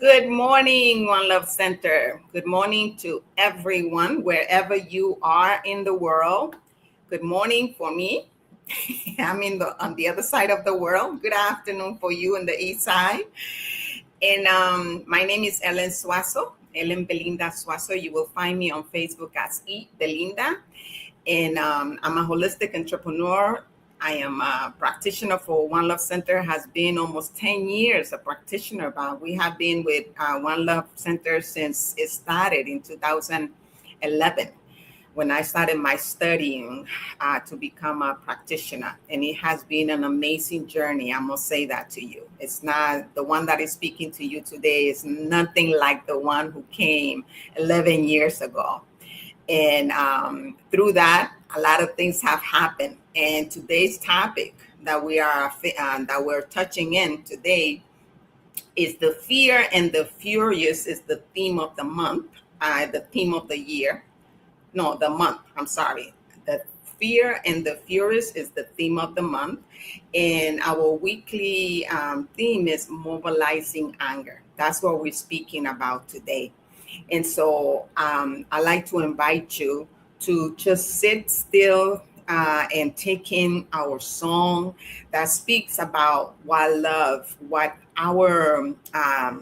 Good morning, One Love Center. Good morning to everyone, wherever you are in the world. Good morning for me. I'm on the other side of the world. Good afternoon for you on the east side. And my name is Ellen Suazo, Ellen Belinda Suazo. You will find me on Facebook as E Belinda. And I'm a holistic entrepreneur. I am a practitioner for One Love Center, has been almost 10 years a practitioner, but we have been with One Love Center since it started in 2011 when I started my studying to become a practitioner. And it has been an amazing journey. I must say that to you. It's not the one that is speaking to you today is nothing like the one who came 11 years ago. And through that, a lot of things have happened. And today's topic that we're touching in today is the fear and the furious is the theme of the month, the theme of the year. No, the month. I'm sorry. The fear and the furious is the theme of the month. And our weekly theme is mobilizing anger. That's what we're speaking about today. And so I like to invite you to just sit still and take in our song that speaks about what our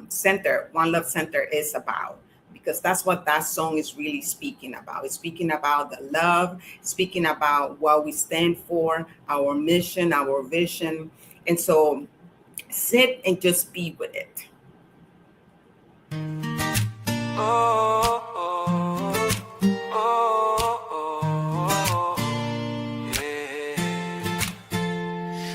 center, One Love Center, is about. Because that's what that song is really speaking about. It's speaking about the love, speaking about what we stand for, our mission, our vision. And so sit and just be with it. Oh, yeah.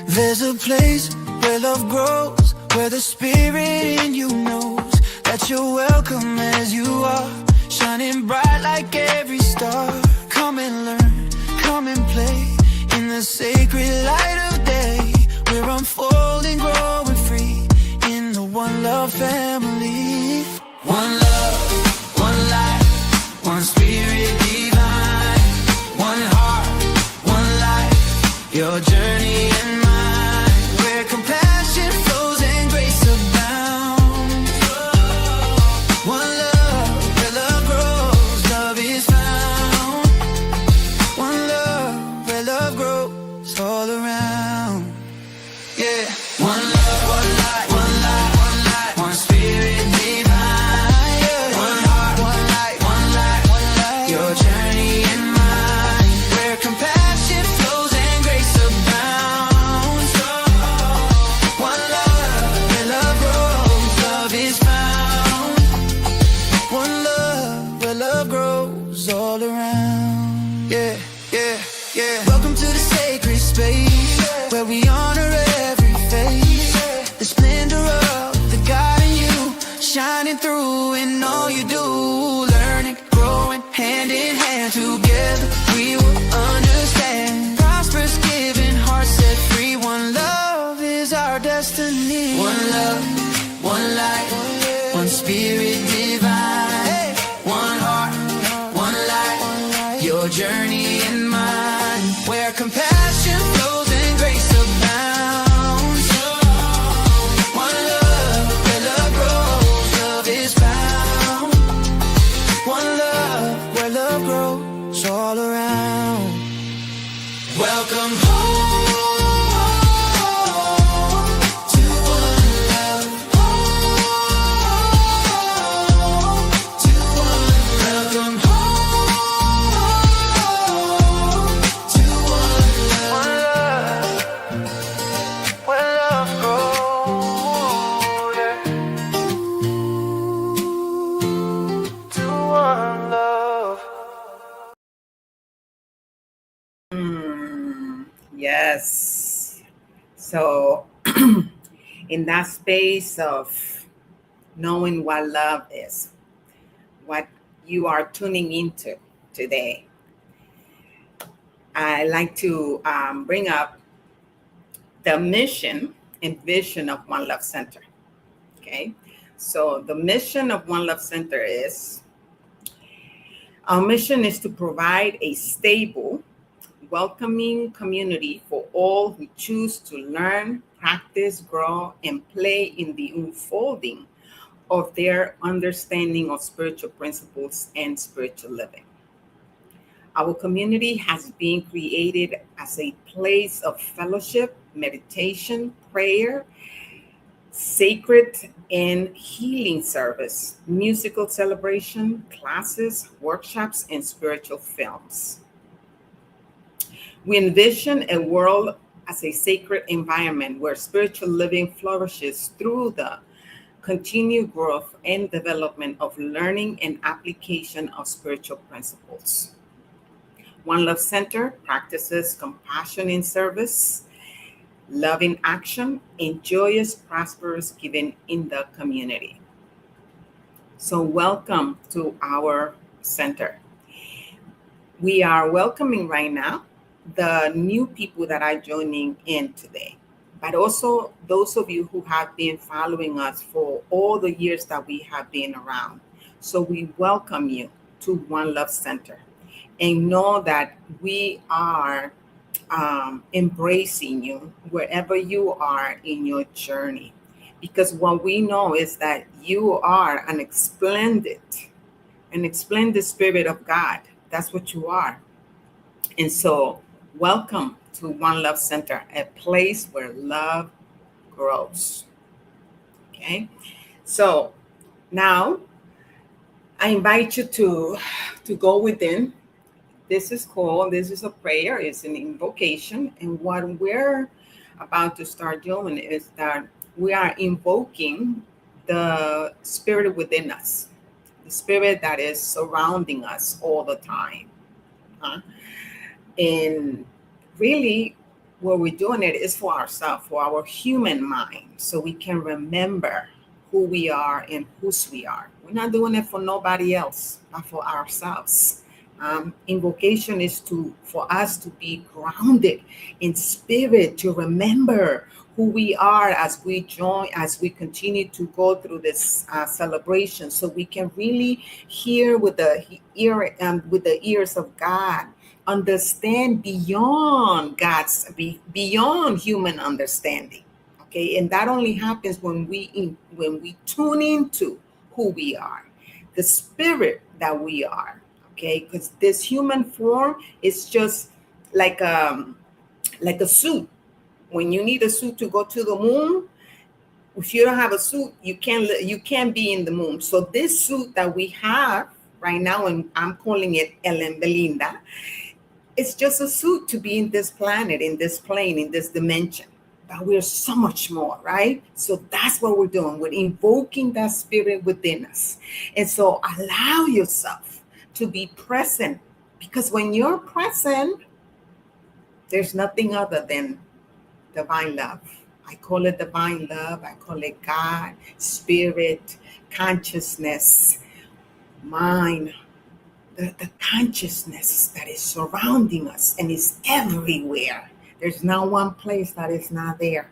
There's a place where love grows, where the spirit in you knows that you're welcome as you are, shining bright like every star. Come and learn, come and play in the sacred light of day. We're unfolding, growing free in the One Love family. One love, one life, one spirit divine, one heart, one life, your journey and mine, where compassion flows and grace abounds. One love, where love grows, love is found. One love, where love grows all around. Yeah, one love, one life, one life, one life, one spirit divine. All around, yeah, yeah, yeah. Welcome to the sacred space where we honor every face. The splendor of the God in you shining through in all you do. Learning, growing, hand in hand together, we will understand. Prosperous, giving, hearts set free. One love is our destiny. One love, one life, one spirit divine, one heart, your journey and mine, where compassion flows and grace abounds. One love, where love grows, love is found. One love, where love grows all around. Welcome home. Yes. So in that space of knowing what love is, what you are tuning into today, I like to bring up the mission and vision of One Love Center. Okay. So the mission of One Love Center is, our mission is to provide a stable, welcoming community for all who choose to learn, practice, grow, and play in the unfolding of their understanding of spiritual principles and spiritual living. Our community has been created as a place of fellowship, meditation, prayer, sacred and healing service, musical celebration, classes, workshops, and spiritual films. We envision a world as a sacred environment where spiritual living flourishes through the continued growth and development of learning and application of spiritual principles. One Love Center practices compassion in service, love in action, and joyous, prosperous giving in the community. So, welcome to our center. We are welcoming right now the new people that are joining in today, but also those of you who have been following us for all the years that we have been around. So, we welcome you to One Love Center and know that we are embracing you wherever you are in your journey. Because what we know is that you are an splendid spirit of God. That's what you are. And so, welcome to One Love Center, a place where love grows. Okay. So now I invite you to go within. This is a prayer, it's an invocation. And what we're about to start doing is that we are invoking the spirit within us, the spirit that is surrounding us all the time. Huh? And really, what we're doing it is for ourselves, for our human mind, so we can remember who we are and whose we are. We're not doing it for nobody else, but for ourselves. Invocation is for us to be grounded in spirit, to remember who we are as we continue to go through this celebration, so we can really hear with with the ears of God, understand beyond human understanding. Okay, and that only happens when we tune into who we are, the spirit that we are. Okay, because this human form is just like like a suit. When you need a suit to go to the moon, if you don't have a suit, you can't be in the moon. So this suit that we have right now, and I'm calling it Ellen Belinda, it's just a suit to be in this planet, in this plane, in this dimension. But we're so much more, right? So that's what we're doing. We're invoking that spirit within us. And so allow yourself to be present, because when you're present, there's nothing other than divine love. I call it divine love. I call it God, spirit, consciousness, mind, the consciousness that is surrounding us and is everywhere. There's not one place that is not there.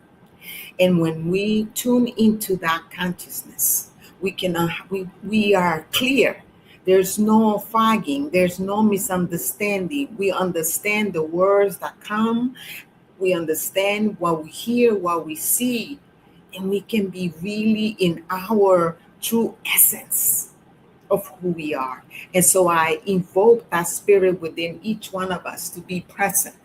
And when we tune into that consciousness, we are clear. There's no fogging. There's no misunderstanding. We understand the words that come. We understand what we hear, what we see, and we can be really in our true essence of who we are. And so I invoke that spirit within each one of us to be present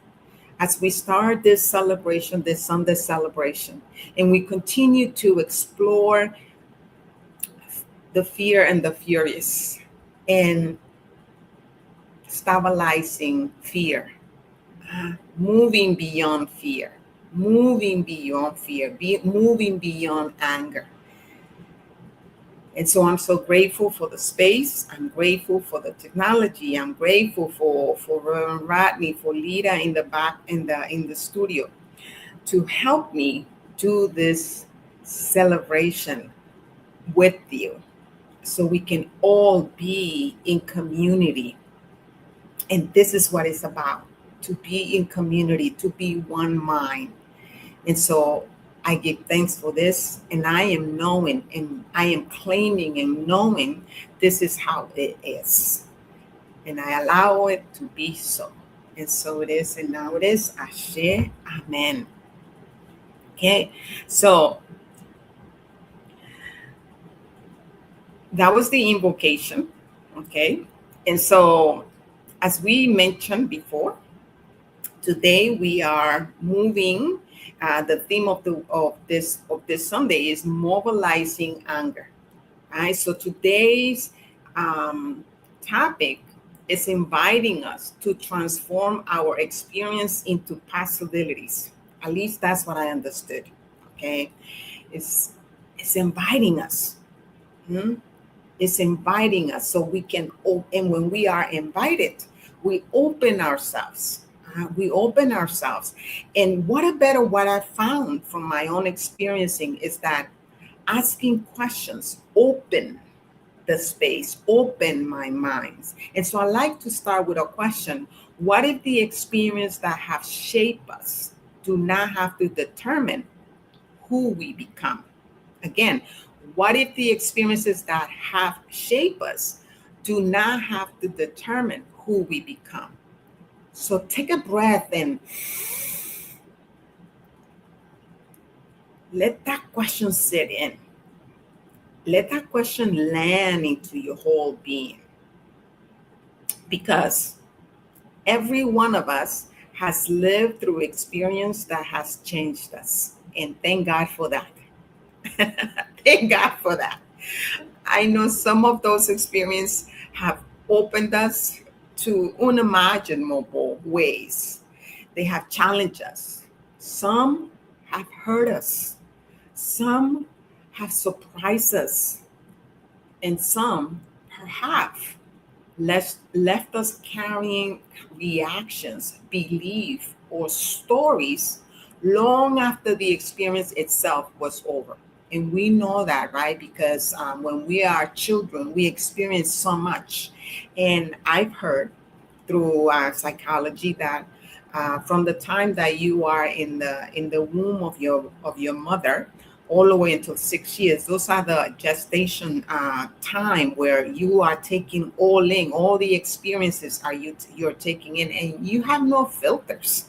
as we start this celebration, this Sunday celebration, and we continue to explore the fear and the furious and stabilizing fear, moving beyond fear, moving beyond anger. And so I'm so grateful for the space. I'm grateful for the technology. I'm grateful for Reverend Rodney, for Lita in the back in the studio to help me do this celebration with you, so we can all be in community. And this is what it's about, to be in community, to be one mind. And so I give thanks for this, and I am knowing, and I am claiming and knowing this is how it is. And I allow it to be so. And so it is, and now it is. Ashe, amen. Okay, so that was the invocation. Okay. And so, as we mentioned before, today we are moving. The theme of this Sunday is mobilizing anger. Right. So today's um, topic is inviting us to transform our experience into possibilities. At least that's what I understood. Okay. It's it's inviting us. Hmm? It's inviting us so we can and when we are invited, we open ourselves. We open ourselves. And what I found from my own experiencing is that asking questions open the space, open my minds. And so I like to start with a question. What if the experience that have shaped us do not have to determine who we become? Again, what if the experiences that have shaped us do not have to determine who we become? So take a breath and let that question sit in. Let that question land into your whole being, because every one of us has lived through experience that has changed us. And thank God for that. Thank God for that. I know some of those experiences have opened us to unimaginable ways. They have challenged us. Some have hurt us. Some have surprised us. And some, perhaps, left us carrying reactions, belief, or stories long after the experience itself was over. And we know that, right? Because when we are children, we experience so much. And I've heard through psychology that from the time that you are in the womb of your mother all the way until 6 years, those are the gestation time where you are taking all in, all the experiences you're taking in, and you have no filters.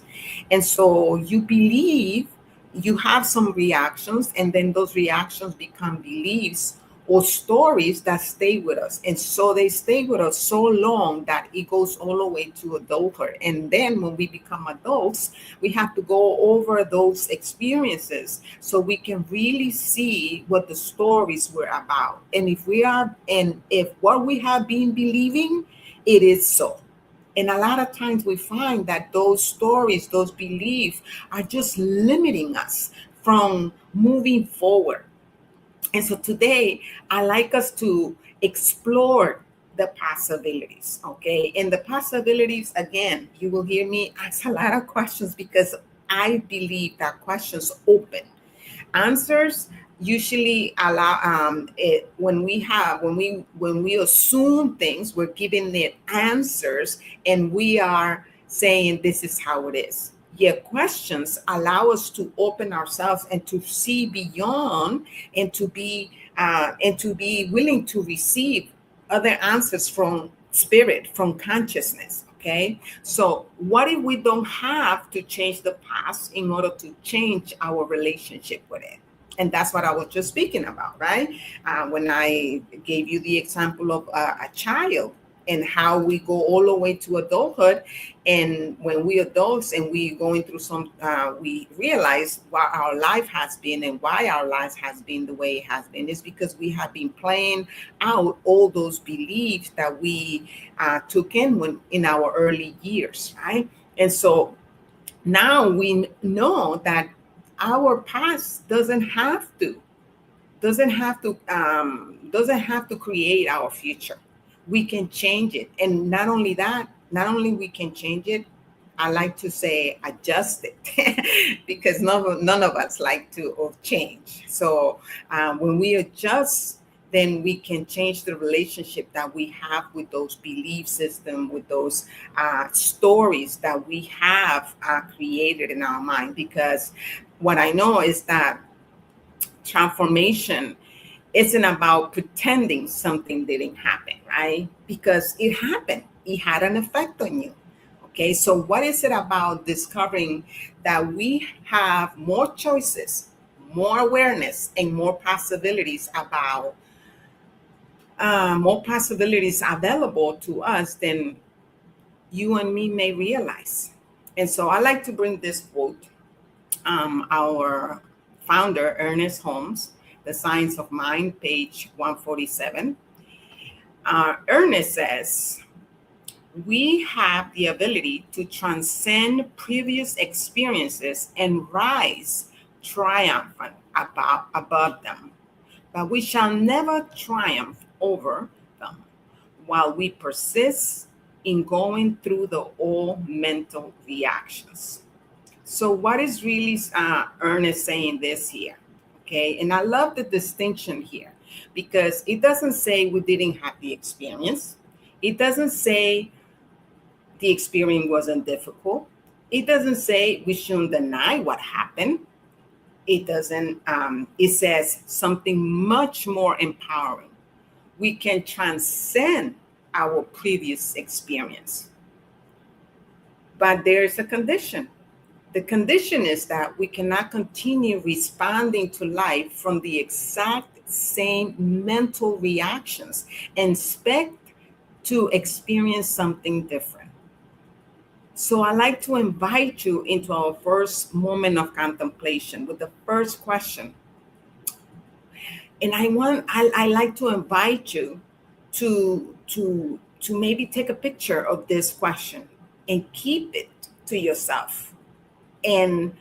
And so you believe, you have some reactions, and then those reactions become beliefs or stories that stay with us. And so they stay with us so long that it goes all the way to adulthood. And then when we become adults, we have to go over those experiences so we can really see what the stories were about. And if what we have been believing, it is so. And a lot of times we find that those stories, those beliefs are just limiting us from moving forward. And so today, I like us to explore the possibilities, okay? And the possibilities, again, you will hear me ask a lot of questions because I believe that questions open answers. Usually allow when we assume things, we're giving it answers, and we are saying this is how it is. Yet questions allow us to open ourselves and to see beyond, and to be willing to receive other answers from spirit, from consciousness. Okay, so what if we don't have to change the past in order to change our relationship with it? And that's what I was just speaking about, right? When I gave you the example of a child and how we go all the way to adulthood. And when we adults and we going through we realize what our life has been and why our lives has been the way it has been is because we have been playing out all those beliefs that we took in our early years, right? And so now we know that our past doesn't have to create our future. We can change it. And not only that, not only we can change it, I like to say adjust it because none of us like to change. So when we adjust, then we can change the relationship that we have with those belief system, with those stories that we have created in our mind. Because what I know is that transformation isn't about pretending something didn't happen, right? Because it happened. It had an effect on you. Okay, so what is it about discovering that we have more choices, more awareness, and more possibilities about more possibilities available to us than you and me may realize. And so I like to bring this quote. Our founder, Ernest Holmes, The Science of Mind, page 147. Ernest says, we have the ability to transcend previous experiences and rise triumphant above them, but we shall never triumph over them while we persist in going through the all mental reactions. So, what is really Ernest saying this here? Okay, and I love the distinction here because it doesn't say we didn't have the experience, it doesn't say the experience wasn't difficult, it doesn't say we shouldn't deny what happened. It doesn't, it says something much more empowering. We can transcend our previous experience. But there's a condition. The condition is that we cannot continue responding to life from the exact same mental reactions and expect to experience something different. So I like to invite you into our first moment of contemplation with the first question. And I like to invite you to maybe take a picture of this question and keep it to yourself and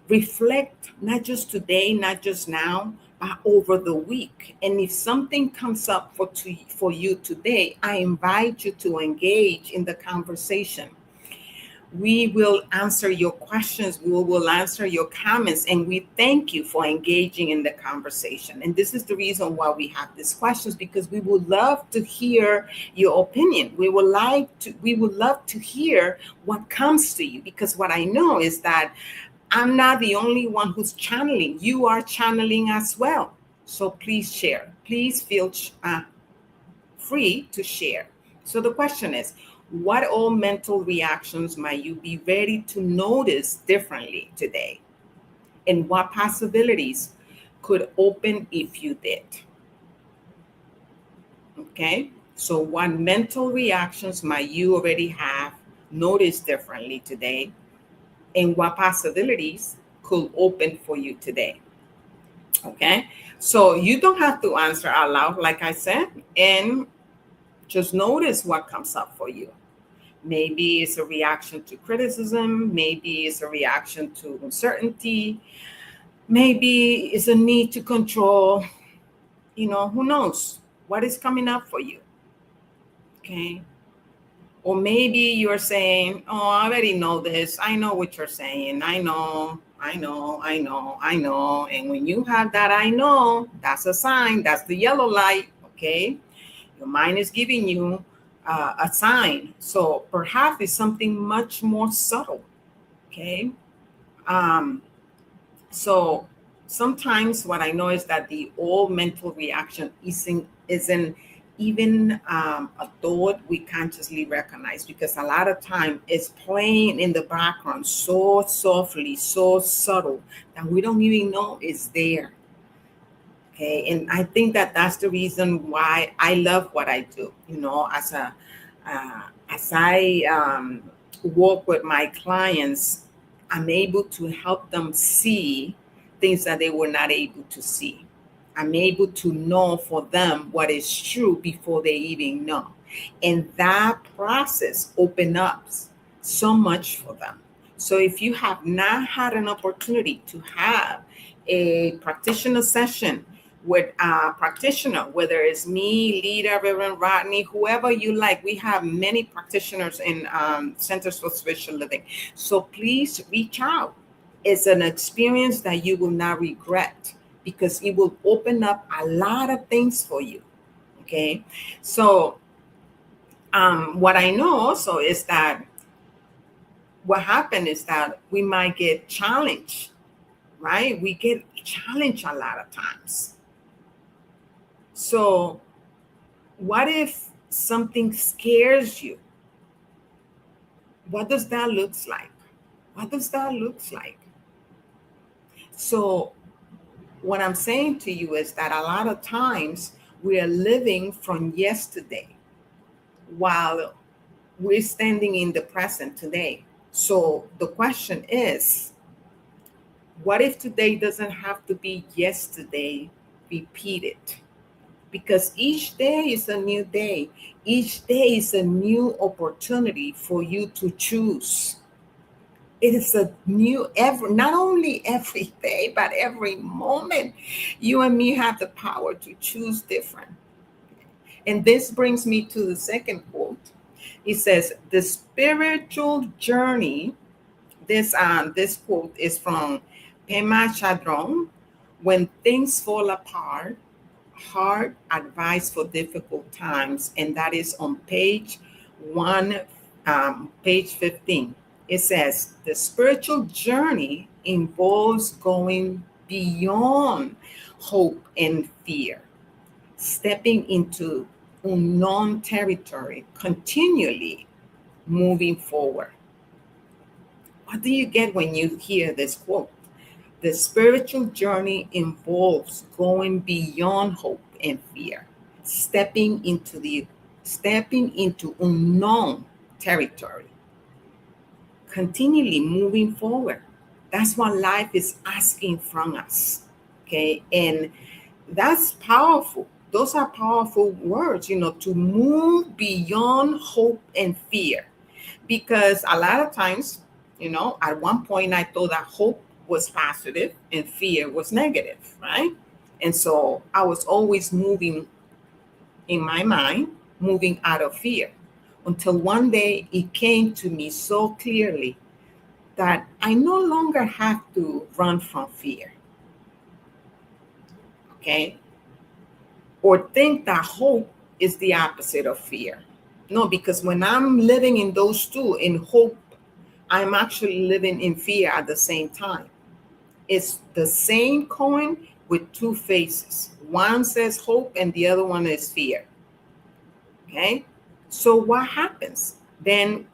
reflect, not just today, not just now, but over the week. And if something comes up for you today, I invite you to engage in the conversation. We will answer your questions, we will answer your comments, and we thank you for engaging in the conversation. And this is the reason why we have these questions, because we would love to hear your opinion. We would love to hear what comes to you, because what I know is that I'm not the only one who's channeling. You are channeling as well. So please share. Please feel free to share. So the question is, what all mental reactions might you be ready to notice differently today? And what possibilities could open if you did? Okay, so what mental reactions might you already have noticed differently today? And what possibilities could open for you today? Okay, so you don't have to answer out loud, like I said, and just notice what comes up for you. Maybe it's a reaction to criticism. Maybe it's a reaction to uncertainty. Maybe it's a need to control. Who knows what is coming up for you? Okay. Or maybe you're saying, oh, I already know this. I know what you're saying. I know. And when you have that, I know, that's a sign. That's the yellow light. Okay. Your mind is giving you a sign. So perhaps it's something much more subtle. Okay. So sometimes what I know is that the all mental reaction isn't even a thought we consciously recognize, because a lot of time it's playing in the background so softly, so subtle, that we don't even know it's there. Okay, and I think that that's the reason why I love what I do. As I work with my clients, I'm able to help them see things that they were not able to see. I'm able to know for them what is true before they even know, and that process opens up so much for them. So if you have not had an opportunity to have a practitioner session with a practitioner, whether it's me, Lita, Reverend Rodney, whoever you like. We have many practitioners in Centers for Spiritual Living. So please reach out. It's an experience that you will not regret, because it will open up a lot of things for you. Okay. So what I know also is that what happened is that we might get challenged, right? We get challenged a lot of times. So what if something scares you? What does that look like? What does that look like? So what I'm saying to you is that a lot of times We are living from yesterday while we're standing in the present today. So the question is, what if today doesn't have to be yesterday repeated? Because each day is a new day. Each day is a new opportunity for you to choose. It is a new every not only every day, but every moment. You and me have the power to choose different. And this brings me to the second quote. It says, the spiritual journey, this quote is from Pema Chadron. When things fall apart, hard advice for difficult times, and that is on page one, page 15. It says the spiritual journey involves going beyond hope and fear, stepping into unknown territory, continually moving forward. What do you get when you hear this quote? The spiritual journey involves going beyond hope and fear, stepping into the stepping into unknown territory, continually moving forward. That's what life is asking from us. Okay. And that's powerful. Those are powerful words, to move beyond hope and fear. Because a lot of times, at one point I thought that hope was positive and fear was negative, right? And so I was always moving in my mind, moving out of fear, until one day it came to me so clearly that I no longer have to run from fear, okay? Or think that hope is the opposite of fear. No, because when I'm living in those two, in hope, I'm actually living in fear at the same time. It's the same coin with two faces. One says hope and the other one is fear. Okay? So what happens? Then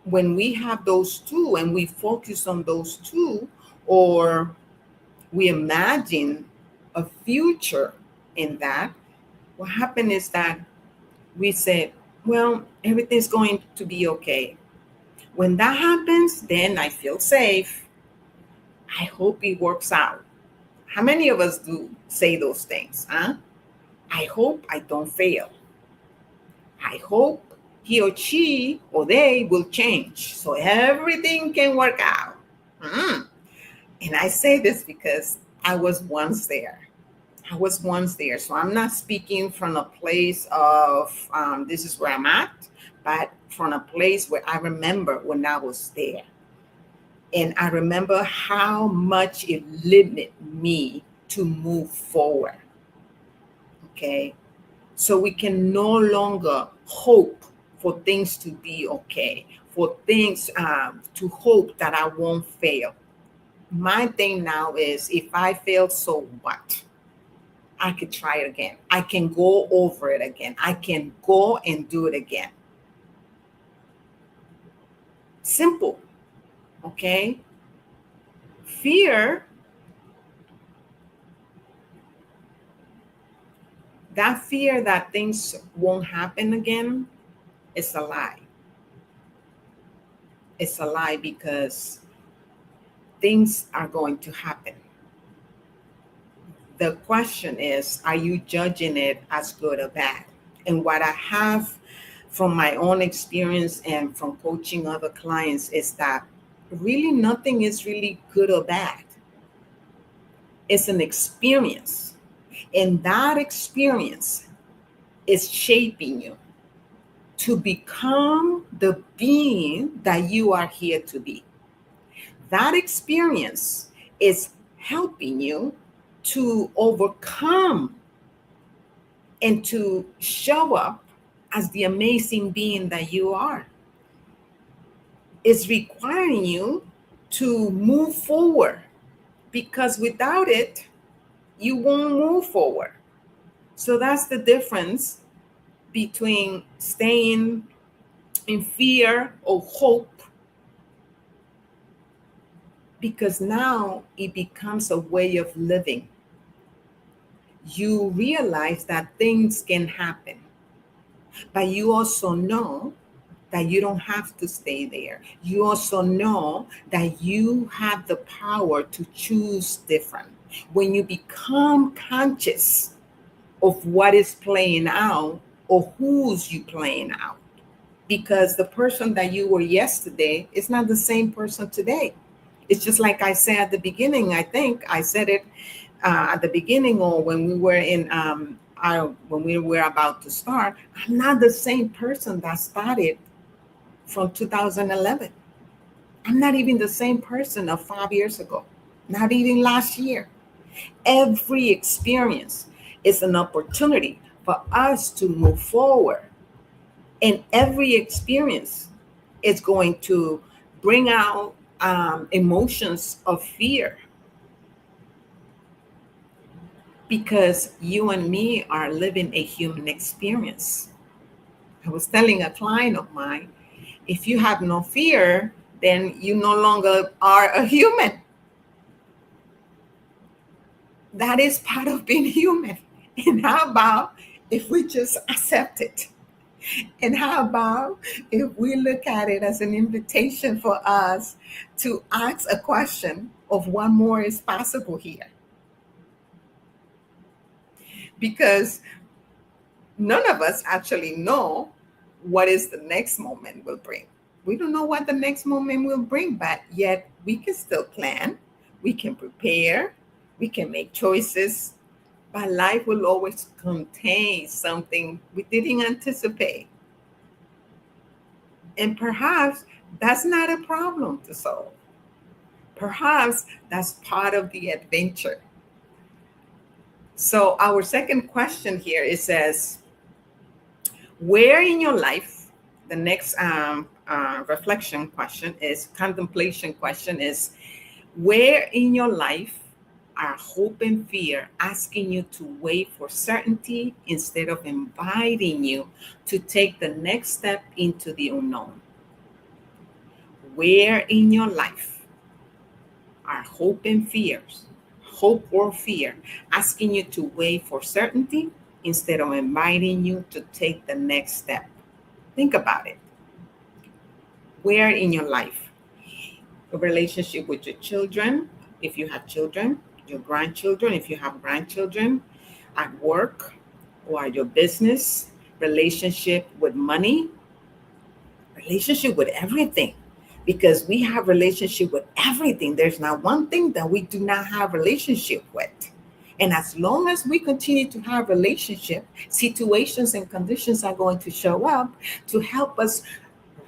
when we have those two and we focus on those two, or we imagine a future in that, what happens is that we say, well, everything's going to be okay. When that happens, then I feel safe. I hope it works out. How many of us do say those things? Huh? I hope I don't fail. I hope he or she or they will change so everything can work out. Mm. And I say this because I was once there. I was once there. So I'm not speaking from a place of this is where I'm at, but from a place where I remember when I was there. And I remember how much it limited me to move forward. Okay. So we can no longer hope for things to be okay, for things to hope that I won't fail. My thing now is if I fail, so what? I could try it again. I can go over it again. I can go and do it again. Simple. Okay. Fear, that fear that things won't happen again, is a lie. It's a lie because things are going to happen. The question is, are you judging it as good or bad? And what I have from my own experience and from coaching other clients is that really nothing is really good or bad. It's an experience. And that experience is shaping you to become the being that you are here to be. That experience is helping you to overcome and to show up as the amazing being that you are. It's requiring you to move forward because without it, you won't move forward. So that's the difference between staying in fear or hope, because now it becomes a way of living. you realize that things can happen, but you also know that you don't have to stay there. You also know that you have the power to choose different. When you become conscious of what is playing out or who's you playing out, because the person that you were yesterday is not the same person today. It's just like I said at the beginning. I think I said it at the beginning, or when we were when we were about to start. I'm not the same person that started from 2011. I'm not even the same person of 5 years ago, not even last year. Every experience is an opportunity for us to move forward. And every experience is going to bring out emotions of fear, because you and me are living a human experience. I was telling a client of mine, if you have no fear, then you no longer are a human. That is part of being human. And how about if we just accept it? And how about if we look at it as an invitation for us to ask a question of what more is possible here? Because none of us actually know what is the next moment will bring. We don't know what the next moment will bring, but yet we can still plan, we can prepare, we can make choices, but life will always contain something we didn't anticipate. And perhaps that's not a problem to solve. Perhaps that's part of the adventure. So, our second question here, it says, where in your life, the next reflection question is, contemplation question is, where in your life are hope and fear asking you to wait for certainty instead of inviting you to take the next step into the unknown? Where in your life are hope and fears, hope or fear, asking you to wait for certainty instead of inviting you to take the next step? Think about it. Where in your life? A relationship with your children, if you have children, your grandchildren, if you have grandchildren, at work or at your business, relationship with money, relationship with everything, because we have relationship with everything. There's not one thing that we do not have relationship with. And as long as we continue to have relationship, situations and conditions are going to show up to help us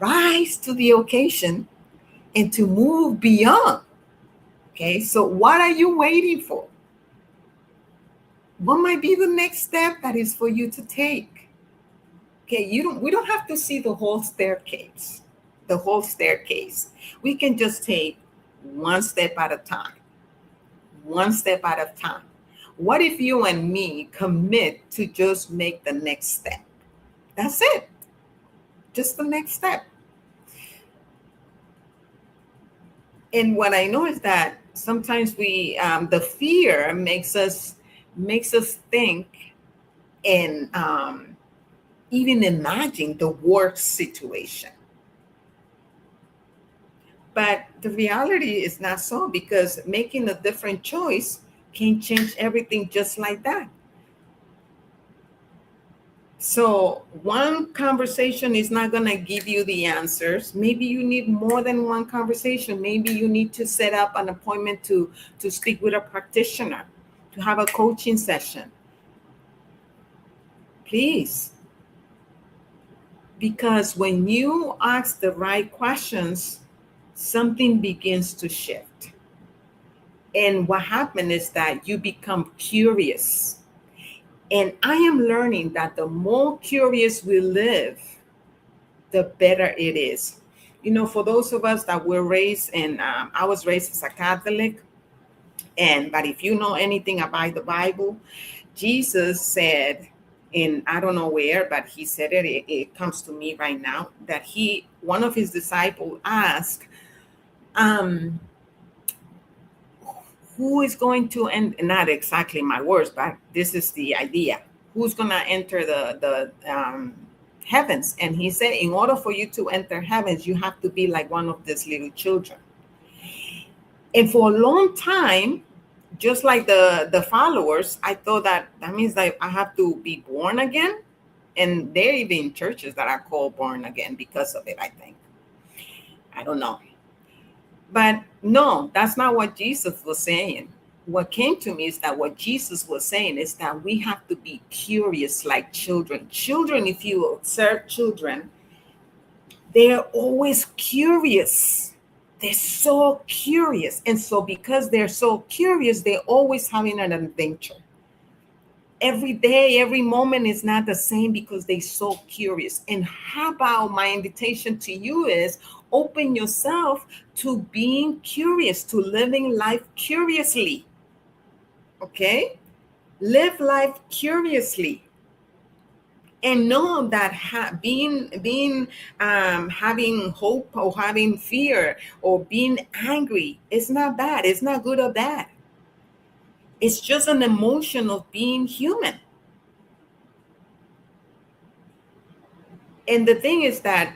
rise to the occasion and to move beyond. Okay, so what are you waiting for? What might be the next step that is for you to take? Okay, we don't have to see the whole staircase. The whole staircase. We can just take one step at a time. One step at a time. What if you and me commit to just make the next step? That's it. Just the next step. And what I know is that sometimes the fear makes us think and even imagine the worst situation. But the reality is not so, because making a different choice can change everything just like that. So one conversation is not going to give you the answers. Maybe you need more than one conversation. Maybe you need to set up an appointment to speak with a practitioner, to have a coaching session. Please. Because when you ask the right questions, something begins to shift. And what happens is that you become curious. And I am learning that the more curious we live, the better it is. You know, for those of us that were raised, and I was raised as a Catholic, but if you know anything about the Bible, Jesus said, in I don't know where, but he said it comes to me right now, that one of his disciples asked, who is going to, and not exactly my words, but this is the idea, who's going to enter the heavens? And he said, in order for you to enter heavens, you have to be like one of these little children. And for a long time, just like the followers, I thought that that means that I have to be born again. And there are even churches that are called born again because of it, I think. I don't know. But no, that's not what Jesus was saying. What came to me is that what Jesus was saying is that we have to be curious like children. Children, if you observe children, they're always curious. They're so curious. And so because they're so curious, they're always having an adventure. Every day, every moment is not the same because they're so curious. And how about my invitation to you is open yourself to being curious, to living life curiously. Okay? Live life curiously. And know that being having hope or having fear or being angry is not bad. It's not good or bad. It's just an emotion of being human. And the thing is that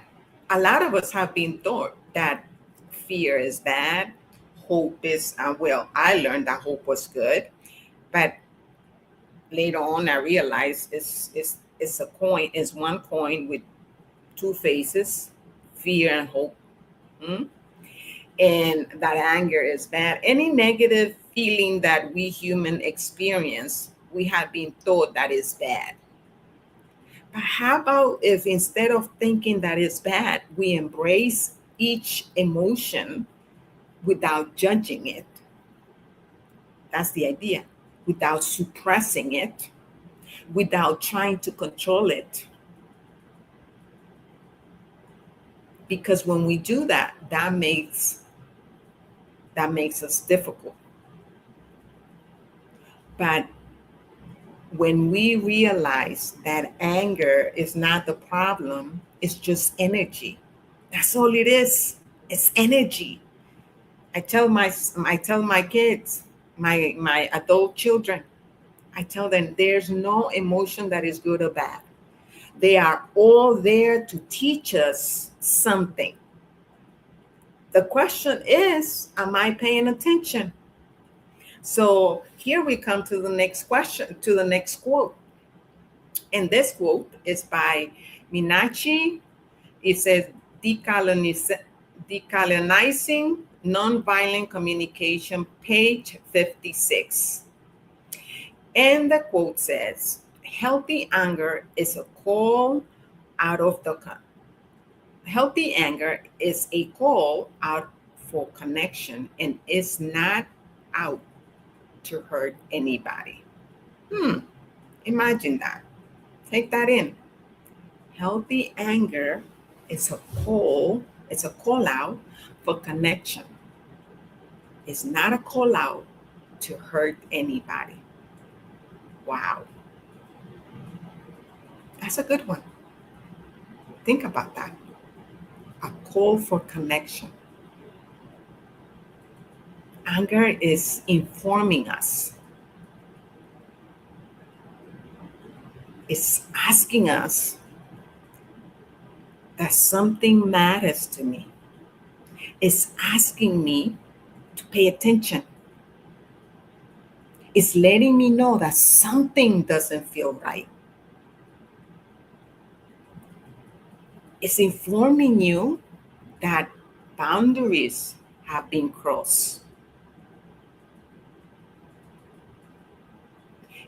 a lot of us have been taught that fear is bad, hope is, well, I learned that hope was good, but later on I realized it's a coin, it's one coin with two faces, fear and hope. Hmm? And that anger is bad. Any negative feeling that we human experience, we have been taught that is bad. But how about if instead of thinking that it's bad, we embrace each emotion without judging it? That's the idea. Without suppressing it, without trying to control it. Because when we do that, that makes us difficult. But when we realize that anger is not the problem, it's just energy. That's all it is. It's energy. I tell my kids, my adult children, I tell them there's no emotion that is good or bad. They are all there to teach us something. The question is, am I paying attention? So here we come to the next question, to the next quote. And this quote is by Minachi. It says, decolonizing nonviolent communication, page 56. And the quote says, healthy anger is a call out of the healthy anger is a call out for connection and is not out to hurt anybody. Imagine that. Take that in. Healthy anger is a call out for connection. It's not a call out to hurt anybody. Wow. That's a good one. Think about that. A call for connection. Anger is informing us. It's asking us that something matters to me. It's asking me to pay attention. It's letting me know that something doesn't feel right. It's informing you that boundaries have been crossed.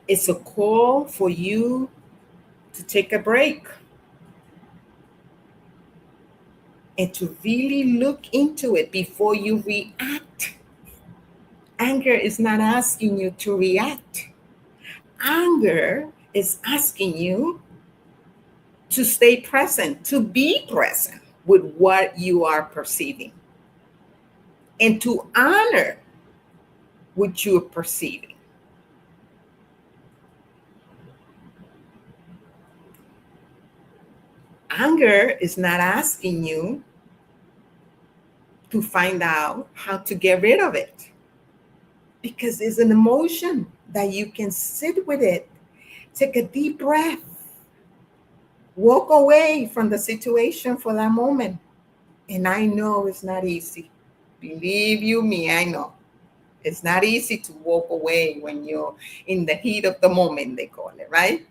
It's a call for you to take a break and to really look into it before you react. Anger is not asking you to react. Anger is asking you to stay present, to be present with what you are perceiving, and to honor what you're perceiving. Anger is not asking you to find out how to get rid of it. because it's an emotion that you can sit with it, take a deep breath, walk away from the situation for that moment. And I know it's not easy. Believe you me, I know. It's not easy to walk away when you're in the heat of the moment, they call it, right?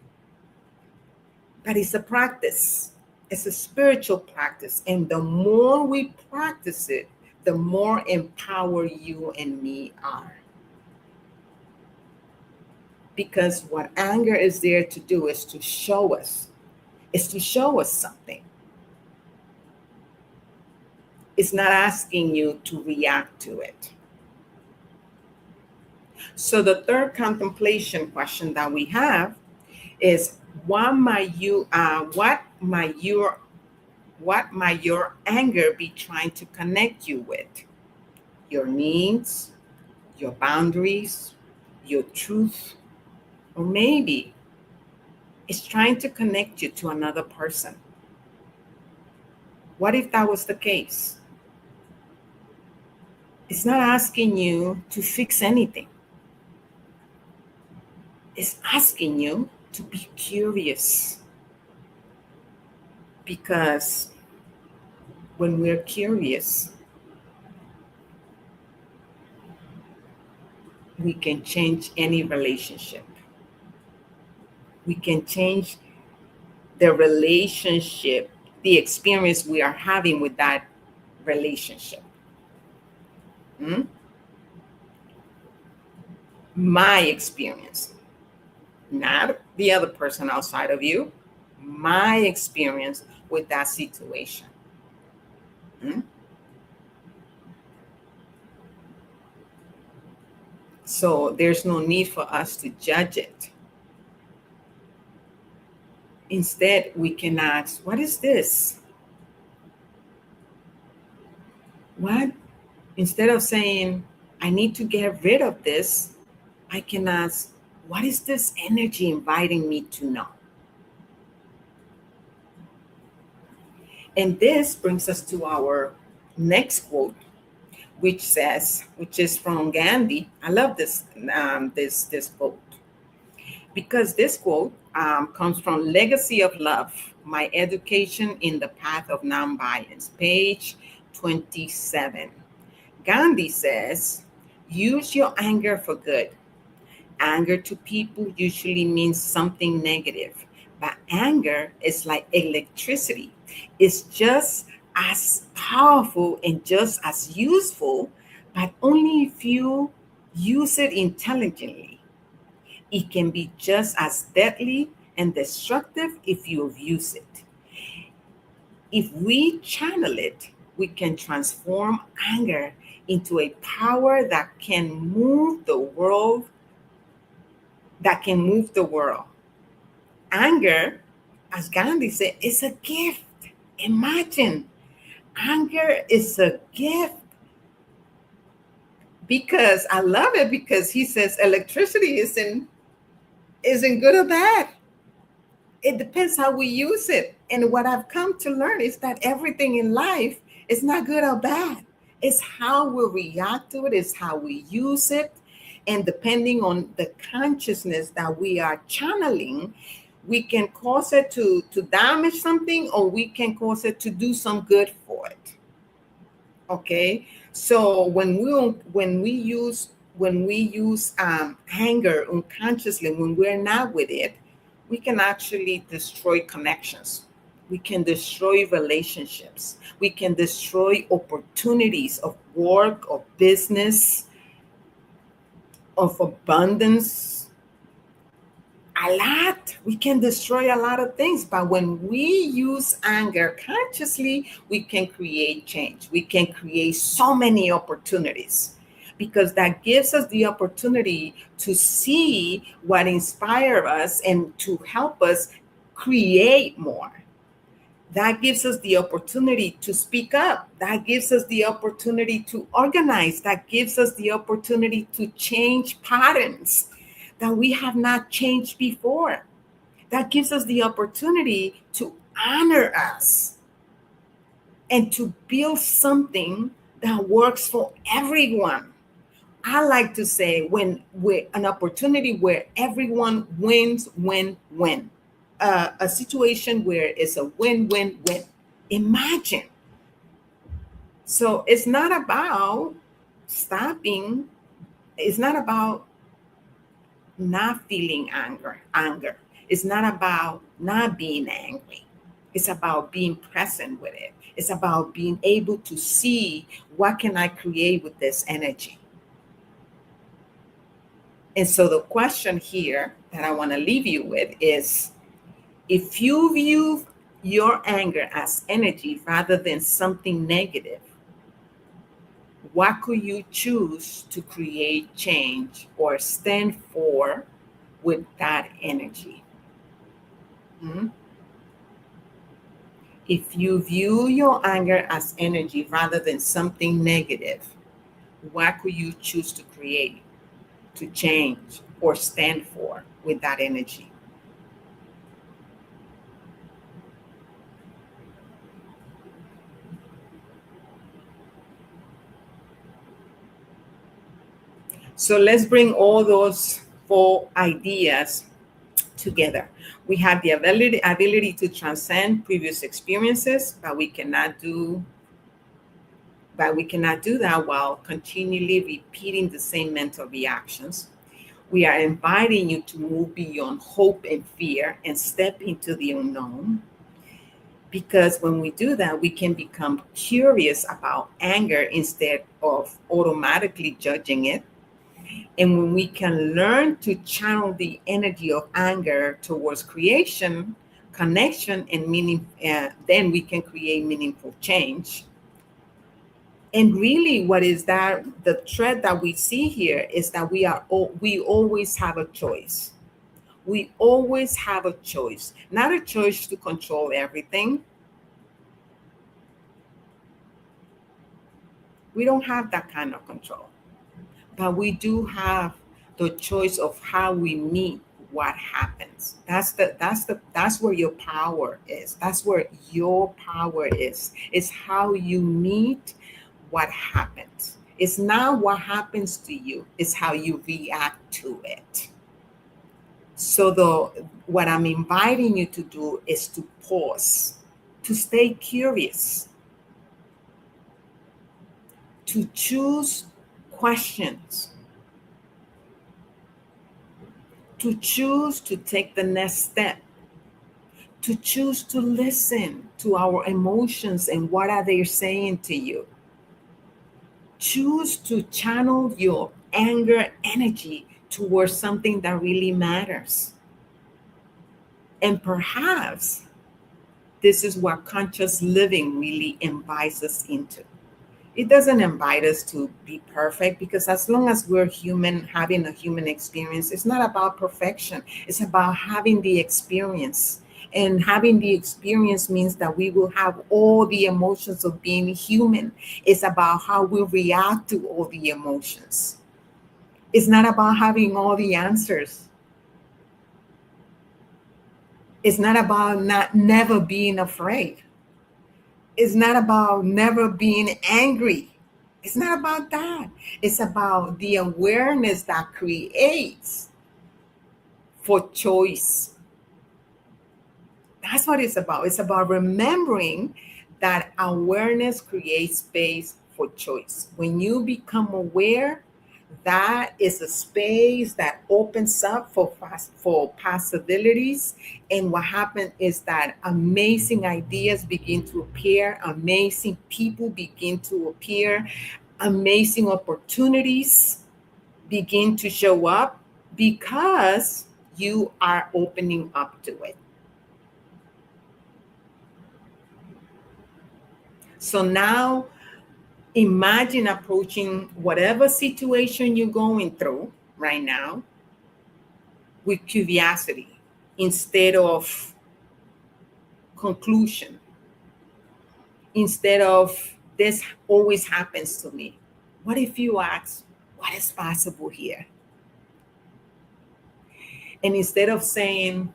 But it's a practice. It's a spiritual practice. And the more we practice it, the more empowered you and me are. Because what anger is there to do is to show us something. It's not asking you to react to it. So the third contemplation question that we have is what might your anger be trying to connect you with? Your needs, your boundaries, your truth, or maybe it's trying to connect you to another person. What if that was the case? It's not asking you to fix anything. It's asking you to be curious. Because when we're curious, we can change any relationship. We can change the relationship, the experience we are having with that relationship. Hmm? My experience, not the other person outside of you, my experience with that situation. Hmm? So there's no need for us to judge it. Instead, we can ask, what is this? What? Instead of saying, I need to get rid of this, I can ask, what is this energy inviting me to know? And this brings us to our next quote, which is from Gandhi. I love this quote because this quote comes from Legacy of Love: My Education in the Path of Nonviolence, page 27. Gandhi says, "Use your anger for good. Anger to people usually means something negative, but anger is like electricity. It's just as powerful and just as useful, but only if you use it intelligently. It can be just as deadly and destructive if you abuse it. If we channel it, we can transform anger into a power that can move the world. Anger, as Gandhi said, is a gift. Imagine, anger is a gift. Because I love it because he says electricity isn't good or bad. It depends how we use it. And what I've come to learn is that everything in life is not good or bad. It's how we react to it, it's how we use it. And depending on the consciousness that we are channeling, we can cause it to damage something, or we can cause it to do some good for it. Okay, so when we use anger unconsciously, when we're not with it, we can actually destroy connections. We can destroy relationships. We can destroy opportunities of work, of business, of abundance. A lot. We can destroy a lot of things, but when we use anger consciously, we can create change. We can create so many opportunities because that gives us the opportunity to see what inspires us and to help us create more. That gives us the opportunity to speak up. That gives us the opportunity to organize. That gives us the opportunity to change patterns that we have not changed before. That gives us the opportunity to honor us and to build something that works for everyone. I like to say when we're an opportunity where everyone wins, win, win. A situation where it's a win, win, win. Imagine. So it's not about stopping. It's not about not feeling anger. It's not about not being angry. It's about being present with it. It's about being able to see what can I create with this energy. And so the question here that I want to leave you with is, if you view your anger as energy rather than something negative, what could you choose to create change or stand for with that energy? Hmm? If you view your anger as energy rather than something negative, what could you choose to create, to change, or stand for with that energy? So let's bring all those four ideas together. We have the ability to transcend previous experiences, but we cannot do that while continually repeating the same mental reactions. We are inviting you to move beyond hope and fear and step into the unknown. Because when we do that, we can become curious about anger instead of automatically judging it. And when we can learn to channel the energy of anger towards creation, connection, and meaning, then we can create meaningful change. And really, what is that? The thread that we see here is that we always have a choice. We always have a choice, not a choice to control everything. We don't have that kind of control, but we do have the choice of how we meet what happens. That's where your power is. That's where your power is. It's how you meet what happens. It's not what happens to you, it's how you react to it. So the what I'm inviting you to do is to pause, to stay curious, to choose questions, to choose to take the next step, to choose to listen to our emotions and what are they saying to you. Choose to channel your anger energy towards something that really matters. And perhaps this is what conscious living really invites us into. It doesn't invite us to be perfect, because as long as we're human, having a human experience, it's not about perfection. It's about having the experience. And having the experience means that we will have all the emotions of being human. It's about how we react to all the emotions. It's not about having all the answers. It's not about not never being afraid. It's not about never being angry. It's not about that. It's about the awareness that creates for choice. That's what it's about. It's about remembering that awareness creates space for choice. When you become aware, that is a space that opens up for possibilities. And what happens is that amazing ideas begin to appear, amazing people begin to appear, amazing opportunities begin to show up because you are opening up to it. So now imagine approaching whatever situation you're going through right now with curiosity instead of conclusion, instead of this always happens to me. What if you ask, what is possible here? And instead of saying,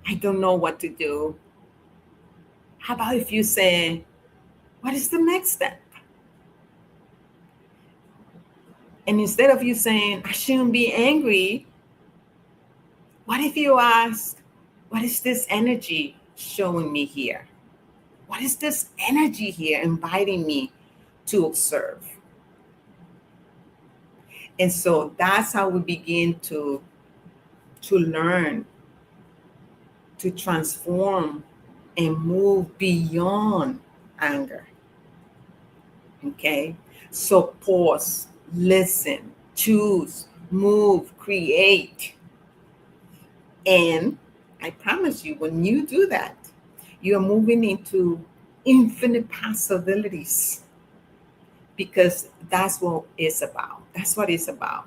I don't know what to do, how about if you say, what is the next step? And instead of you saying, I shouldn't be angry, what if you ask, what is this energy showing me here? What is this energy here inviting me to observe? And so that's how we begin to learn, to transform and move beyond anger. Okay? So pause, listen, choose, move, create. And I promise you, when you do that, you're moving into infinite possibilities because that's what it's about. That's what it's about.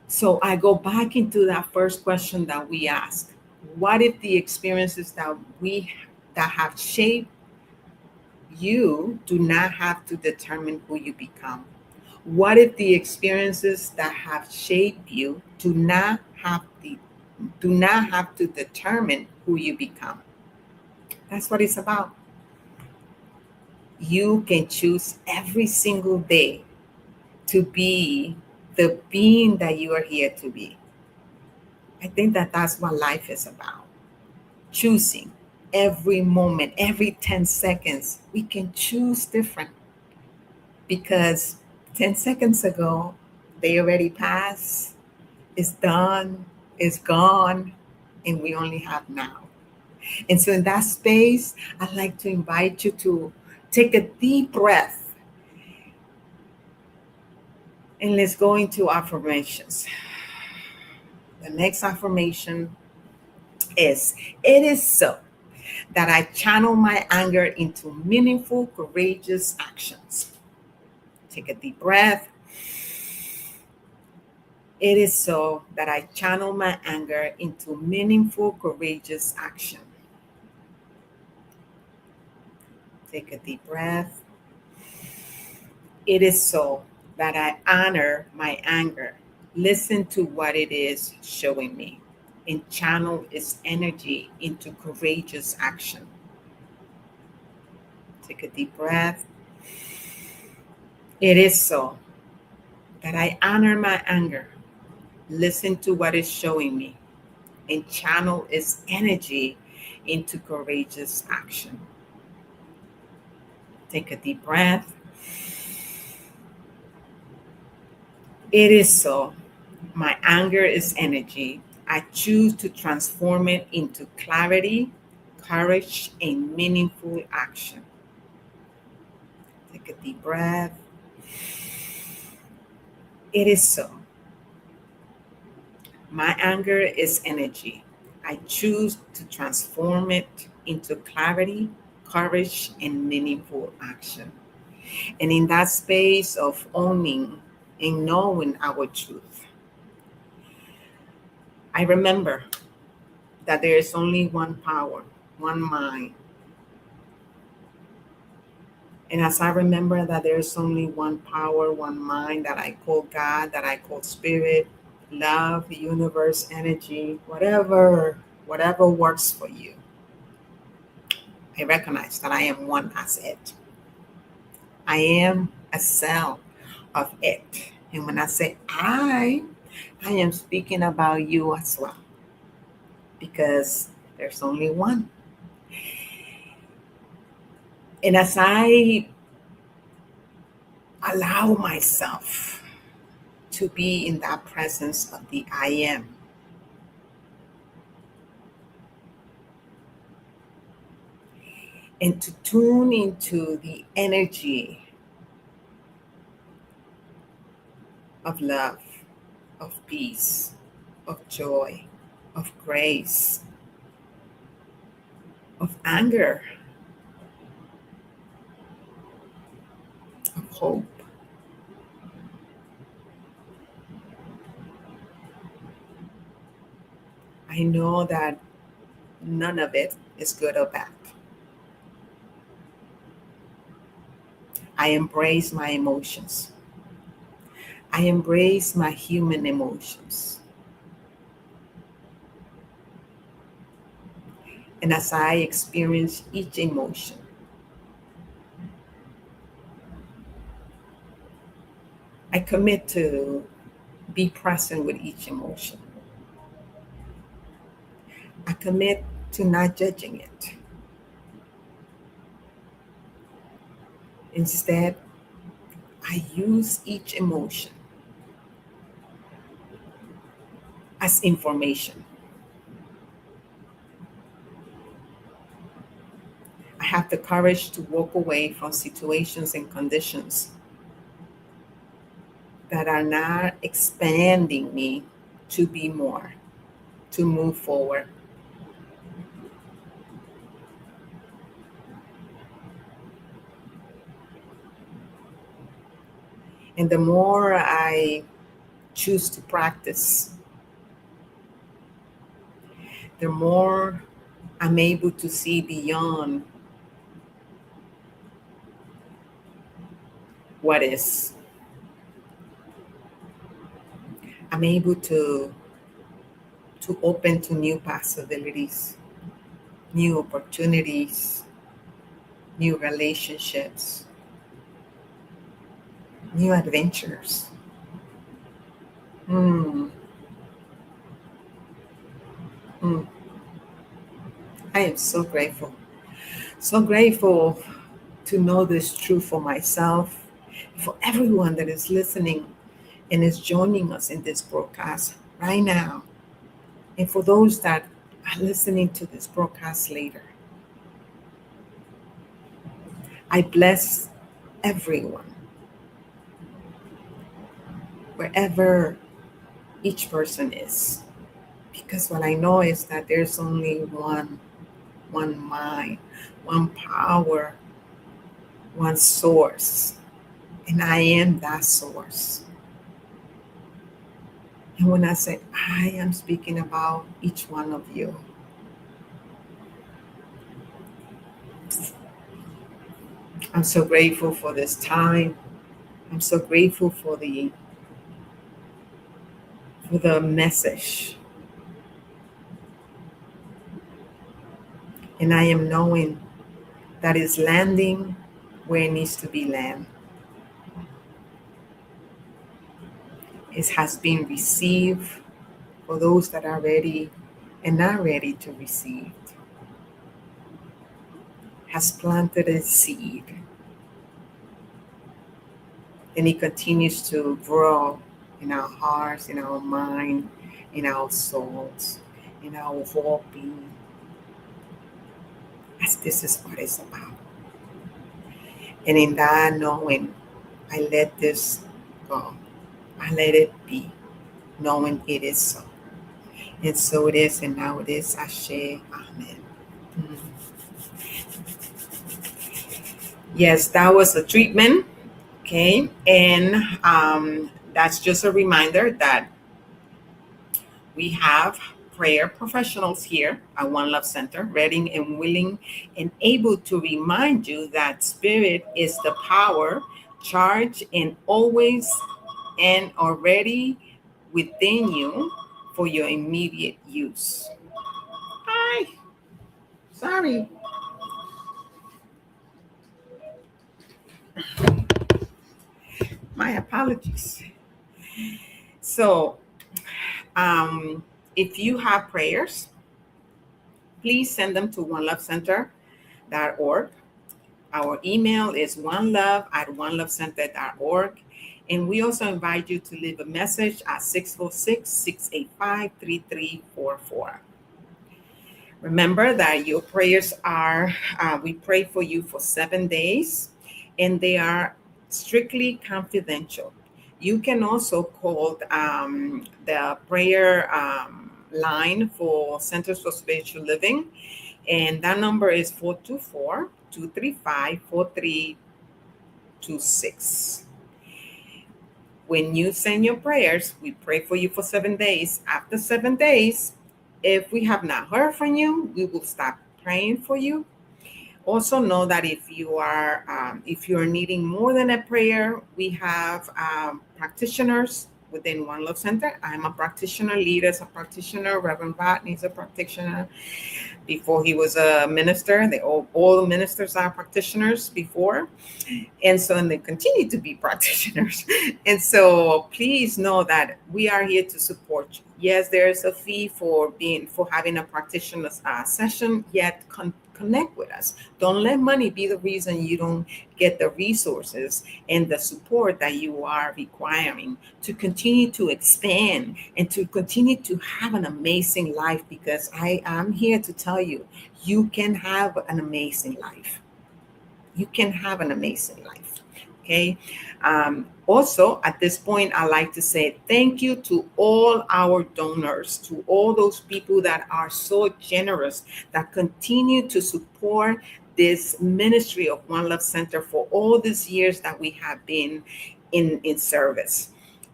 So I go back into that first question that we asked. What if the experiences that have shaped you do not have to determine who you become? What if the experiences that have shaped you do not have to determine who you become? That's what it's about. You can choose every single day to be the being that you are here to be. I think that that's what life is about. Choosing every moment, every 10 seconds, we can choose different because 10 seconds ago, they already passed, it's done, it's gone, and we only have now. And so, in that space, I'd like to invite you to take a deep breath and let's go into affirmations. The next affirmation is, it is so that I channel my anger into meaningful, courageous actions. Take a deep breath. It is so that I channel my anger into meaningful, courageous action. Take a deep breath. It is so that I honor my anger, listen to what it is showing me, and channel its energy into courageous action. Take a deep breath. It is so that I honor my anger, listen to what is showing me, and channel its energy into courageous action. Take a deep breath. It is so. My anger is energy. I choose to transform it into clarity, courage, and meaningful action. Take a deep breath. It is so. My anger is energy. I choose to transform it into clarity, courage, and meaningful action. And in that space of owning and knowing our truth, I remember that there is only one power, one mind. And as I remember that there is only one power, one mind that I call God, that I call spirit, love, the universe, energy, whatever works for you. I recognize that I am one as it. I am a cell of it. And when I say I am speaking about you as well. Because there's only one. And as I allow myself to be in that presence of the I am, and to tune into the energy of love, of peace, of joy, of grace, of anger, of hope. I know that none of it is good or bad. I embrace my emotions. I embrace my human emotions. And as I experience each emotion, I commit to be present with each emotion. I commit to not judging it. Instead, I use each emotion as information. I have the courage to walk away from situations and conditions that are not expanding me to be more, to move forward. And the more I choose to practice, the more I'm able to see beyond what is. I'm able to open to new possibilities, new opportunities, new relationships, new adventures. Mm, mm. I am so grateful. So grateful to know this truth for myself, for everyone that is listening and is joining us in this broadcast right now, and for those that are listening to this broadcast later. I bless everyone, wherever each person is, because what I know is that there's only one mind, one power, one source, and I am that source. And when I say I am speaking about each one of you, I'm so grateful for this time. I'm so grateful for the message. And I am knowing that is landing where it needs to be land. It has been received for those that are ready and not ready to receive. Has planted a seed, and it continues to grow in our hearts, in our mind, in our souls, in our whole being, as this is what it's about. And in that knowing, I let this go. I let it be, knowing it is so. And so it is, and now it is. Ashe, Amen. Mm. Yes, that was a treatment. Okay. And that's just a reminder that we have prayer professionals here at One Love Center, ready and willing and able to remind you that spirit is the power, charge, and always and already within you for your immediate use. Hi, sorry. My apologies. So, um, if you have prayers, please send them to onelovecenter.org. Our email is onelove@onelovecenter.org. And we also invite you to leave a message at 646-685-3344. Remember that your prayers are, we pray for you for 7 days, and they are strictly confidential. You can also call the prayer line for Centers for Spiritual Living, and that number is 424-235-4326. When you send your prayers, we pray for you for 7 days. After 7 days, if we have not heard from you, we will stop praying for you. Also know that if you are needing more than a prayer, we have practitioners within One Love Center. I'm a practitioner, lead as a practitioner. Reverend Patney is a practitioner. Before he was a minister, all the ministers are practitioners before. And they continue to be practitioners. And so please know that we are here to support you. Yes, there is a fee for having a practitioner's session, yet connect with us. Don't let money be the reason you don't get the resources and the support that you are requiring to continue to expand and to continue to have an amazing life, because I am here to tell you, you can have an amazing life. You can have an amazing life. Okay. Also, at this point, I like to say thank you to all our donors, to all those people that are so generous, that continue to support this ministry of One Love Center for all these years that we have been in service.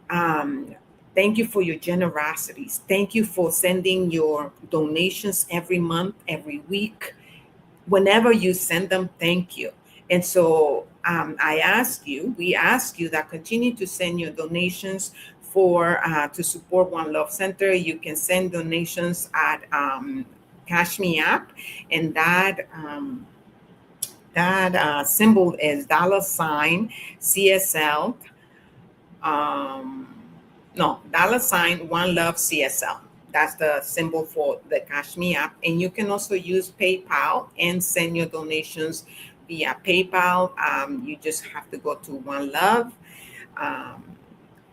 Um, Thank you for your generosities. Thank you for sending your donations every month, every week. Whenever you send them, thank you. And so we ask you that continue to send your donations for to support One Love Center. You can send donations at Cash Me App, and that symbol is $CSL. Um, no, $One Love CSL. That's the symbol for the Cash Me app. And you can also use PayPal and send your donations via PayPal. You just have to go to One Love. Um,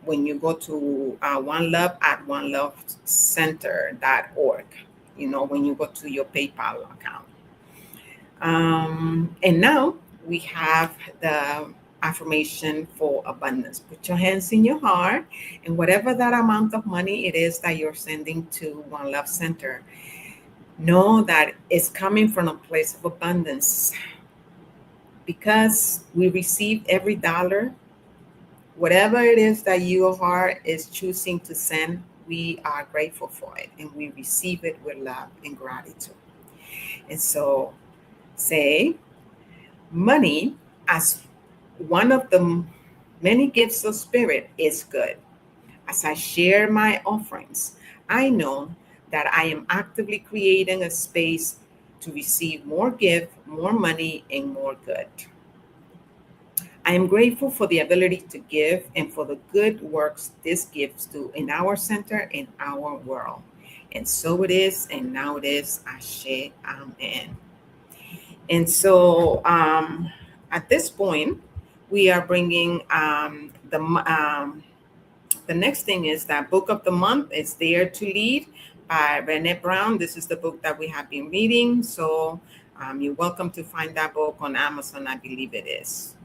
when you go to One Love at onelovecenter.org, when you go to your PayPal account. And now we have the affirmation for abundance. Put your hands in your heart, and whatever that amount of money it is that you're sending to One Love Center, know that it's coming from a place of abundance, because we receive every dollar. Whatever it is that your heart is choosing to send, we are grateful for it, and we receive it with love and gratitude. And so say, money as one of the many gifts of spirit is good. As I share my offerings, I know that I am actively creating a space to receive more gift, more money, and more good. I am grateful for the ability to give and for the good works this gives do in our center, in our world. And so it is, and now it is. Ashe, amen. And so at this point, we are bringing the next thing is that book of the month is Dare to Lead by Brené Brown. This is the book that we have been reading. So you're welcome to find that book on Amazon, I believe it is.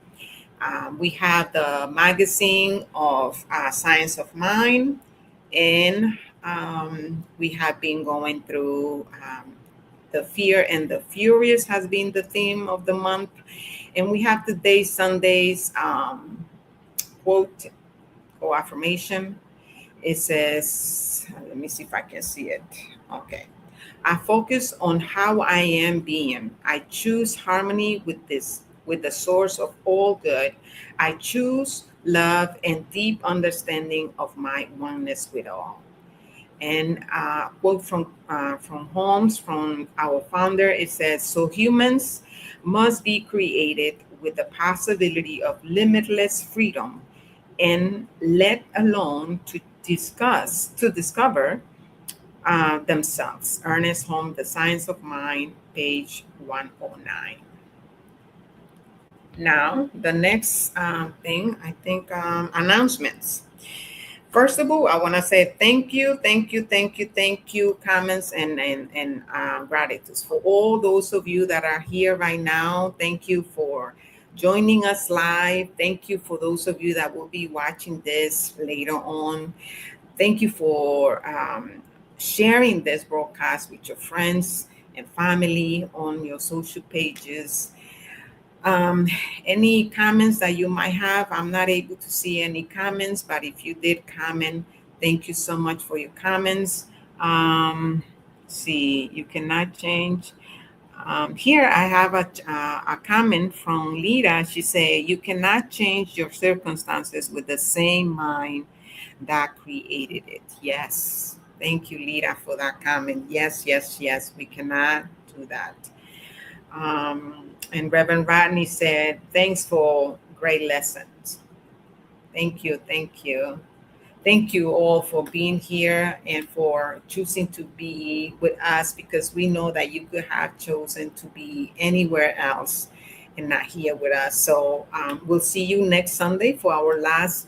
We have the magazine of Science of Mind, and we have been going through the Fear and the Furious has been the theme of the month. And we have today's Sunday's quote or affirmation. It says, let me see if I can see it. Okay. I focus on how I am being. I choose harmony with the source of all good. I choose love and deep understanding of my oneness with all. And quote from Holmes, from our founder, it says, so humans must be created with the possibility of limitless freedom, and let alone to discover themselves. Ernest Holmes, The Science of Mind, page 109. Now, the next thing, I think, announcements. First of all, I want to say thank you, comments and gratitude for all those of you that are here right now. Thank you for joining us live. Thank you for those of you that will be watching this later on. Thank you for sharing this broadcast with your friends and family on your social pages. Any comments that you might have, I'm not able to see any comments, but if you did comment, thank you so much for your comments. See, you cannot change. Here I have a comment from Lita. She said, you cannot change your circumstances with the same mind that created it. Yes. Thank you, Lita, for that comment. Yes, yes, yes. We cannot do that. And Reverend Rodney said, thanks for great lessons. Thank you. Thank you. Thank you all for being here and for choosing to be with us, because we know that you could have chosen to be anywhere else and not here with us. So we'll see you next Sunday for our last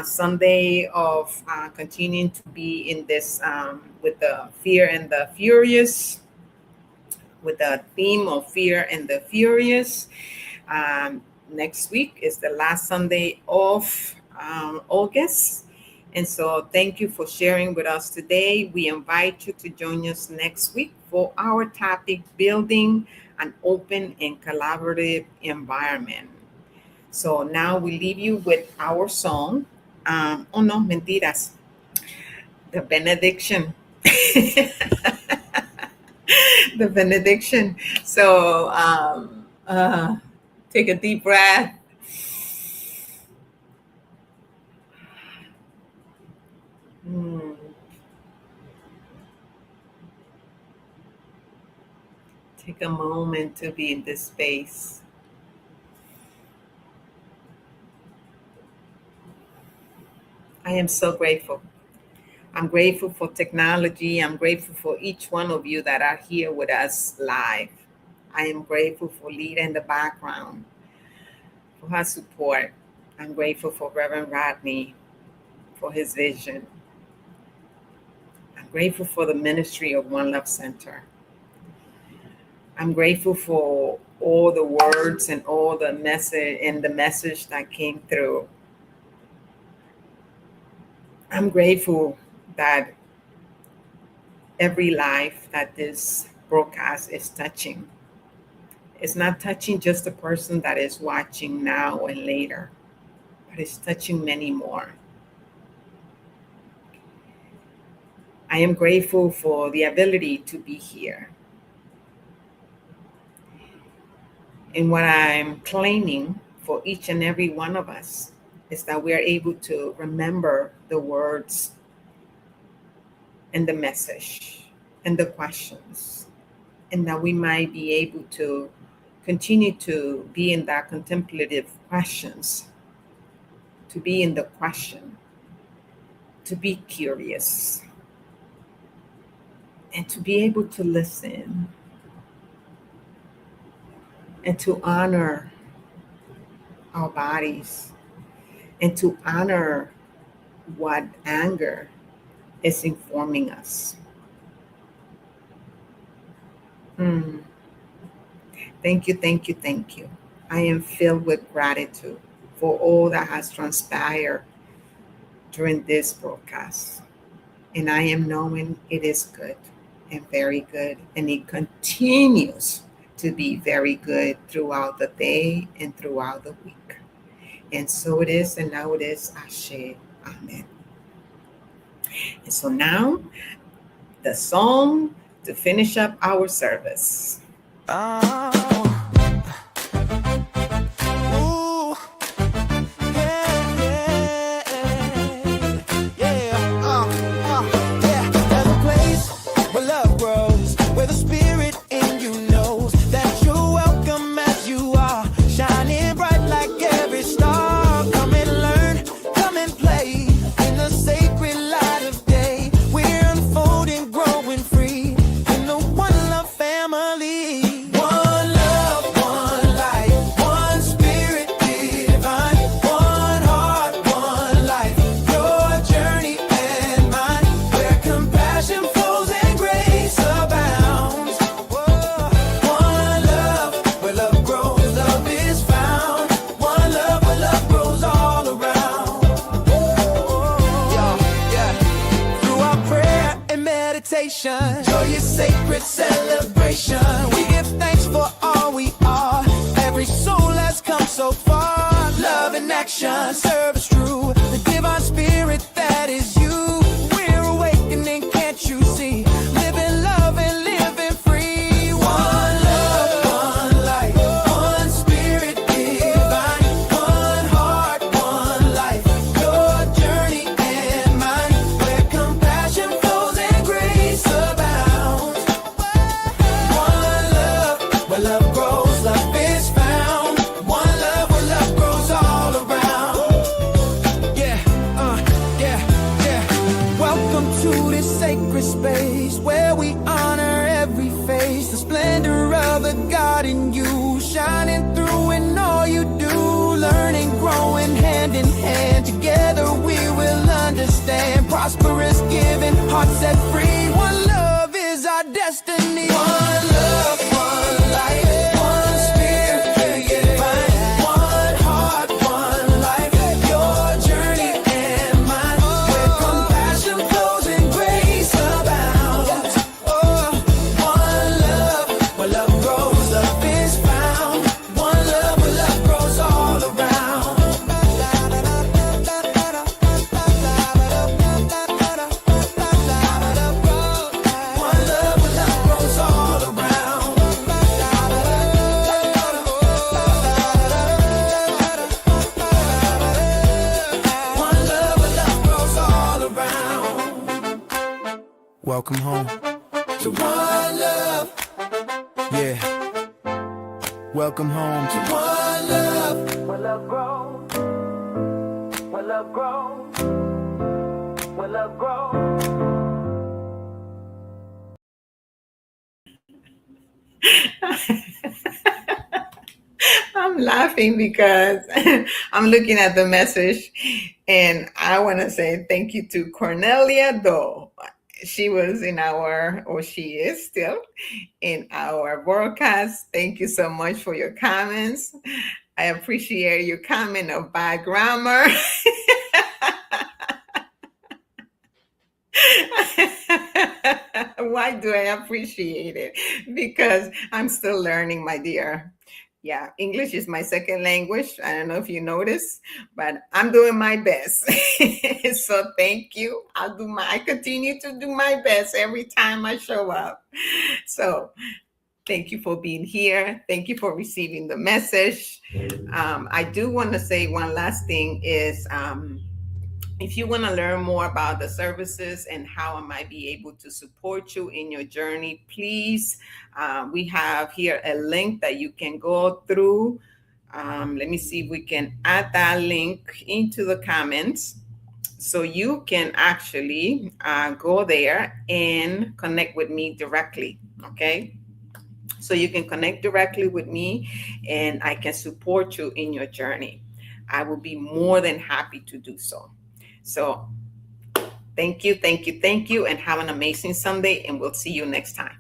Sunday of continuing to be in this with the Fear and the Furious, with the theme of Fear and the Furious. Um, Next week is the last Sunday of August. And so thank you for sharing with us today. We invite you to join us next week for our topic, building an open and collaborative environment. So now we leave you with our song. Oh no, mentiras. The benediction. The benediction. So take a deep breath. Mm. Take a moment to be in this space. I am so grateful. I'm grateful for technology. I'm grateful for each one of you that are here with us live. I am grateful for Lita in the background, for her support. I'm grateful for Reverend Rodney, for his vision. I'm grateful for the ministry of One Love Center. I'm grateful for all the words and all the message that came through. I'm grateful that every life that this broadcast is touching, it's not touching just the person that is watching now and later, but it's touching many more. I am grateful for the ability to be here. And what I'm claiming for each and every one of us is that we are able to remember the words and the message and the questions, and that we might be able to continue to be in that contemplative questions, to be in the question, to be curious, and to be able to listen and to honor our bodies and to honor what anger is informing us. Thank you, thank you, thank you. I am filled with gratitude for all that has transpired during this broadcast. And I am knowing it is good and very good. And it continues to be very good throughout the day and throughout the week. And so it is, and now it is. Ashe. Amen. And so now, the song to finish up our service. Joyous sacred celebration. We give thanks for all we are. Every soul has come so far. Love in action, service true. The divine spirit that is you. We're awakening, can't you see? Living love and living free. One love, one life, one spirit divine. One heart, one life. Your journey and face the splendor of the God in you, shining through in all you do. Learning, growing hand in hand. Together we will understand. Prosperous, giving, heart set free. One love is our destiny. One love, one life, one spirit, divine. One heart, one life. Your journey and mine, where compassion flows and grace abounds. Oh, one love, where love grows, love is found. One love, where love grows all around. One love, where love grows all around. One love, where love grows all around. Welcome home to one love. Yeah. Welcome home to one love. Where love grows. Where love grows. Where love grows. I'm laughing because I'm looking at the message and I want to say thank you to Cornelia Doe. She was in our, or she is still in our broadcast. Thank you so much for your comments. I appreciate your comment of bad grammar. Why do I appreciate it? Because I'm still learning, my dear. Yeah, English is my second language. I don't know if you noticed, but I'm doing my best. So thank you. I continue to do my best every time I show up. So thank you for being here. Thank you for receiving the message. I do want to say one last thing is if you want to learn more about the services and how I might be able to support you in your journey, please, we have here a link that you can go through. Let me see if we can add that link into the comments. So you can actually go there and connect with me directly, okay? So you can connect directly with me and I can support you in your journey. I will be more than happy to do so. So thank you, and have an amazing Sunday, and we'll see you next time.